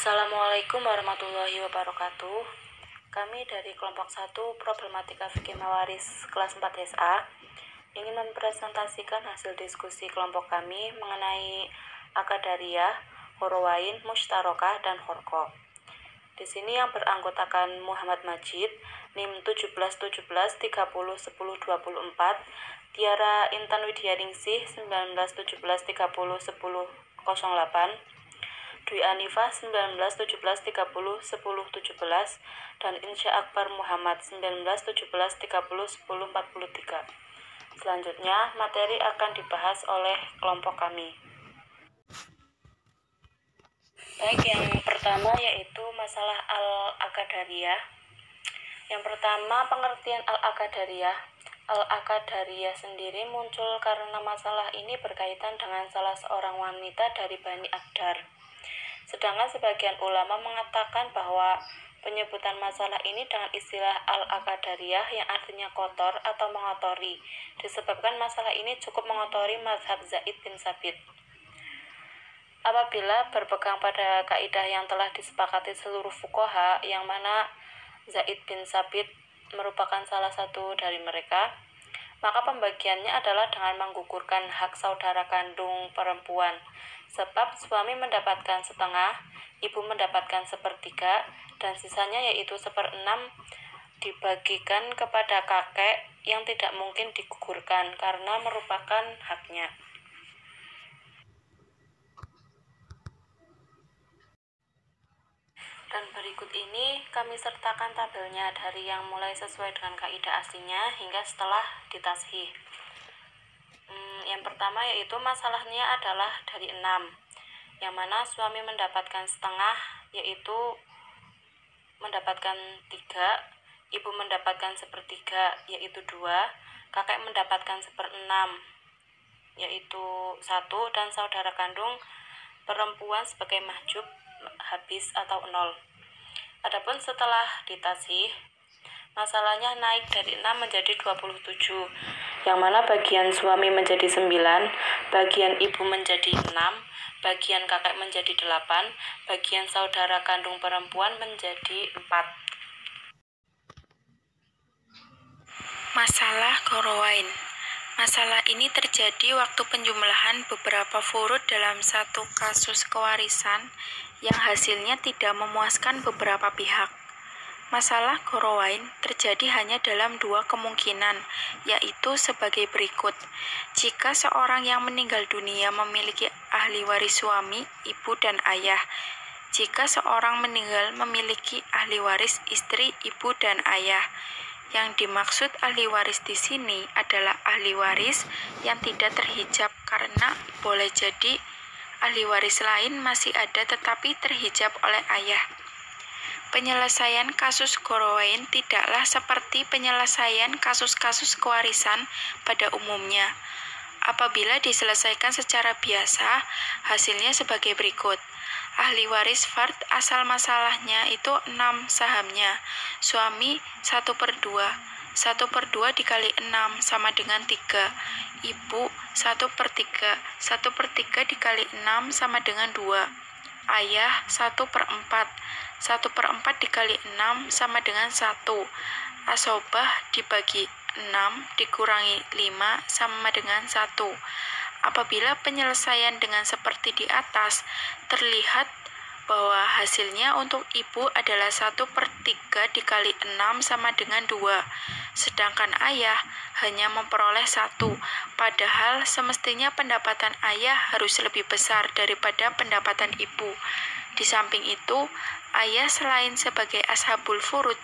Assalamualaikum warahmatullahi wabarakatuh. Kami dari kelompok 1 Problematika Fikih Mawaris kelas 4 SA ingin mempresentasikan hasil diskusi kelompok kami mengenai Akadariyah, Horowain, Mushtarokah, dan Horko. Di sini yang beranggotakan Muhammad Majid, NIM 1717301024, Tiara Intan Widianingsih 1917301008, Dwi Anifah 1917301017, dan Insya Akbar Muhammad 1917301043. Selanjutnya, materi akan dibahas oleh kelompok kami. Baik, yang pertama yaitu masalah Al-Akadariyah. Yang pertama, pengertian Al-Akadariyah. Al-Akadariyah sendiri muncul karena masalah ini berkaitan dengan salah seorang wanita dari Bani Akdar. Sedangkan sebagian ulama mengatakan bahwa penyebutan masalah ini dengan istilah Al-Akadariyah yang artinya kotor atau mengotori, disebabkan masalah ini cukup mengotori mazhab Zaid bin Sabit. Apabila berpegang pada kaidah yang telah disepakati seluruh fuqaha, yang mana Zaid bin Sabit merupakan salah satu dari mereka, maka pembagiannya adalah dengan menggugurkan hak saudara kandung perempuan, sebab suami mendapatkan setengah, ibu mendapatkan sepertiga, dan sisanya yaitu 1/6 dibagikan kepada kakek yang tidak mungkin digugurkan karena merupakan haknya. Dan berikut ini kami sertakan tabelnya dari yang mulai sesuai dengan kaidah aslinya hingga setelah ditashih. Yang pertama yaitu masalahnya adalah dari 6, yang mana suami mendapatkan setengah yaitu mendapatkan 3, ibu mendapatkan sepertiga yaitu 2, kakek mendapatkan 1/6 yaitu 1, dan saudara kandung perempuan sebagai mahjub habis atau 0. Adapun setelah ditashih, masalahnya naik dari 6 menjadi 27, yang mana bagian suami menjadi 9, bagian ibu menjadi 6, bagian kakek menjadi 8, bagian saudara kandung perempuan menjadi 4. Masalah Horowain. Masalah ini terjadi waktu penjumlahan beberapa furud dalam satu kasus kewarisan yang hasilnya tidak memuaskan beberapa pihak. Masalah Horowain terjadi hanya dalam 2 kemungkinan, yaitu sebagai berikut. Jika seorang yang meninggal dunia memiliki ahli waris suami, ibu, dan ayah. Jika seorang meninggal memiliki ahli waris istri, ibu, dan ayah. Yang dimaksud ahli waris di sini adalah ahli waris yang tidak terhijab, karena boleh jadi ahli waris lain masih ada tetapi terhijab oleh ayah. Penyelesaian kasus Horowain tidaklah seperti penyelesaian kasus-kasus kewarisan pada umumnya. Apabila diselesaikan secara biasa, hasilnya sebagai berikut. Ahli waris fard asal masalahnya itu 6 sahamnya. Suami 1/2. 1/2 dikali 6 sama dengan 3. Ibu 1/3. 1/3 dikali 6 sama dengan 2. Ayah 1/4. 1/4 dikali 6 sama dengan 1. Asobah dibagi 6 dikurangi 5 sama dengan 1. Apabila penyelesaian dengan seperti di atas, terlihat bahwa hasilnya untuk ibu adalah 1/3 dikali 6 sama dengan 2, sedangkan ayah hanya memperoleh 1, padahal semestinya pendapatan ayah harus lebih besar daripada pendapatan ibu. Di samping itu, ayah selain sebagai ashabul furud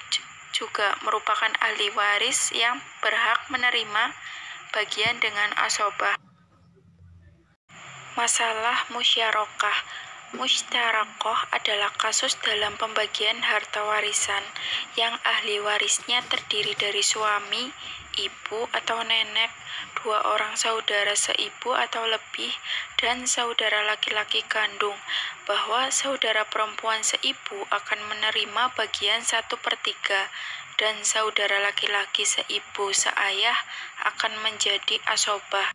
juga merupakan ahli waris yang berhak menerima bagian dengan asobah. Masalah musyarakah. Musytarokoh adalah kasus dalam pembagian harta warisan yang ahli warisnya terdiri dari suami, ibu atau nenek, 2 orang saudara seibu atau lebih, dan saudara laki-laki kandung, bahwa saudara perempuan seibu akan menerima bagian 1/3, dan saudara laki-laki seibu seayah akan menjadi asobah.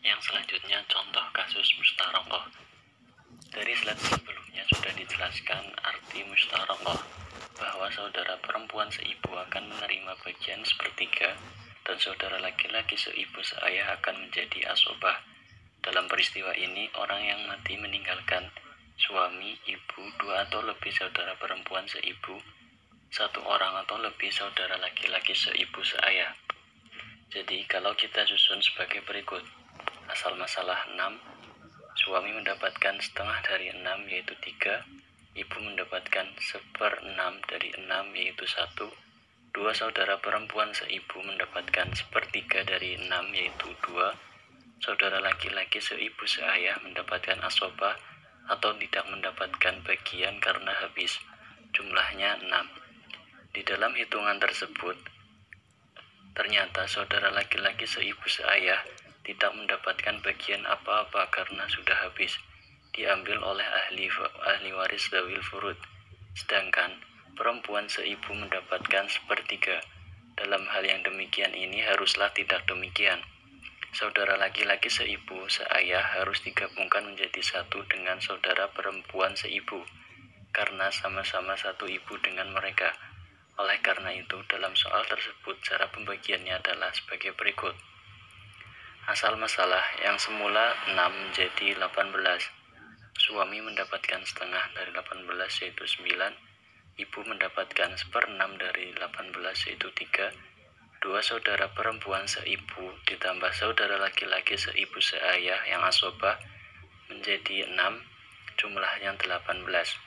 Yang selanjutnya contoh kasus mustarokoh. Dari slide sebelumnya sudah dijelaskan arti mustarokoh, bahwa saudara perempuan seibu akan menerima bagian sepertiga dan saudara laki-laki seibu seayah akan menjadi asobah. Dalam peristiwa ini, orang yang mati meninggalkan suami, ibu, 2 atau lebih saudara perempuan seibu, 1 orang atau lebih saudara laki-laki seibu seayah. Jadi kalau kita susun sebagai berikut. Asal masalah 6, suami mendapatkan setengah dari 6 yaitu 3, ibu mendapatkan 1/6 dari 6 yaitu 1, 2 saudara perempuan seibu mendapatkan 1/3 dari 6 yaitu 2, saudara laki-laki seibu seayah mendapatkan asobah atau tidak mendapatkan bagian karena habis, jumlahnya 6. Di dalam hitungan tersebut, ternyata saudara laki-laki seibu seayah tidak mendapatkan bagian apa-apa karena sudah habis, diambil oleh ahli waris dzawil furud. Sedangkan perempuan seibu mendapatkan 1/3. Dalam hal yang demikian ini haruslah tidak demikian. Saudara laki-laki seibu seayah harus digabungkan menjadi satu dengan saudara perempuan seibu, karena sama-sama satu ibu dengan mereka. Oleh karena itu, dalam soal tersebut cara pembagiannya adalah sebagai berikut. Asal masalah yang semula 6 menjadi 18. Suami mendapatkan setengah dari 18 yaitu 9. Ibu mendapatkan 1/6 dari 18 yaitu 3. 2 saudara perempuan seibu ditambah saudara laki-laki seibu seayah yang asobah menjadi 6, jumlahnya 18.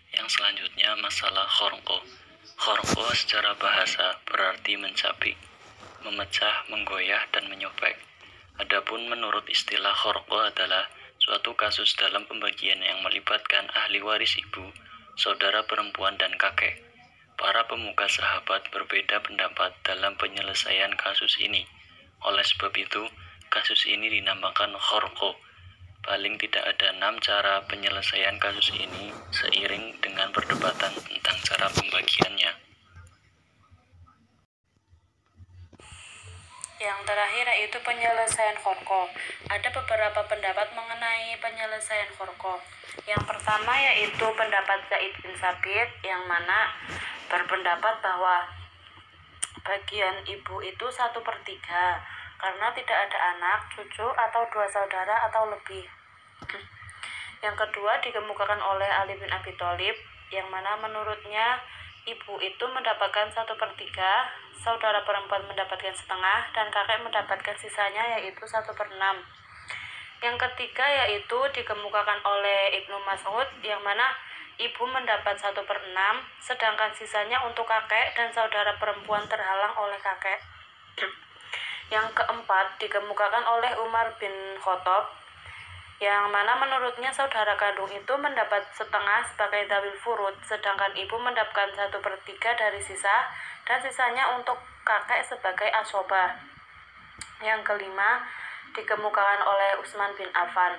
Yang selanjutnya masalah khorqo. Khorqo secara bahasa berarti mencabik, memecah, menggoyah, dan menyobek. Adapun menurut istilah khorqo adalah suatu kasus dalam pembagian yang melibatkan ahli waris ibu, saudara perempuan, dan kakek. Para pemuka sahabat berbeda pendapat dalam penyelesaian kasus ini. Oleh sebab itu, kasus ini dinamakan khorqo. Paling tidak ada 6 cara penyelesaian kasus ini seiring dengan perdebatan tentang cara pembagiannya. Yang terakhir yaitu penyelesaian khorqo. Ada beberapa pendapat mengenai penyelesaian khorqo. Yang pertama yaitu pendapat Zaid bin Sabit, yang mana berpendapat bahwa bagian ibu itu 1/3 karena tidak ada anak, cucu, atau 2 saudara atau lebih. Yang kedua dikemukakan oleh Ali bin Abi Thalib, yang mana menurutnya ibu itu mendapatkan 1/3, saudara perempuan mendapatkan setengah, dan kakek mendapatkan sisanya yaitu 1/6. Yang ketiga yaitu dikemukakan oleh Ibnu Mas'ud, yang mana ibu mendapat 1/6, sedangkan sisanya untuk kakek dan saudara perempuan terhalang oleh kakek. Yang keempat dikemukakan oleh Umar bin Khattab, yang mana menurutnya saudara kandung itu mendapat setengah sebagai dzawil furud, sedangkan ibu mendapatkan 1/3 dari sisa, dan sisanya untuk kakek sebagai asobah. Yang kelima dikemukakan oleh Utsman bin Affan,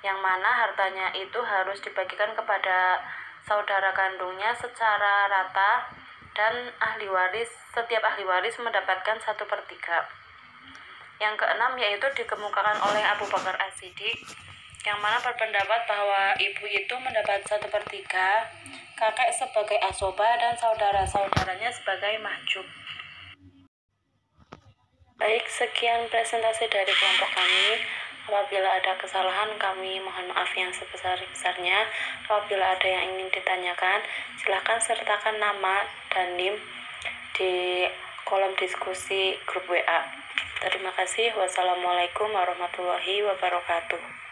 yang mana hartanya itu harus dibagikan kepada saudara kandungnya secara rata, dan setiap ahli waris mendapatkan 1/3. Yang keenam yaitu dikemukakan oleh Abu Bakar As-Siddiq, yang mana berpendapat bahwa ibu itu mendapat 1/3, kakek sebagai asobah, dan saudara-saudaranya sebagai mahjub. Baik, sekian presentasi dari kelompok kami. Apabila ada kesalahan, kami mohon maaf yang sebesar-besarnya. Apabila ada yang ingin ditanyakan, silakan sertakan nama dan NIM di kolom diskusi grup WA. Terima kasih. Wassalamualaikum warahmatullahi wabarakatuh.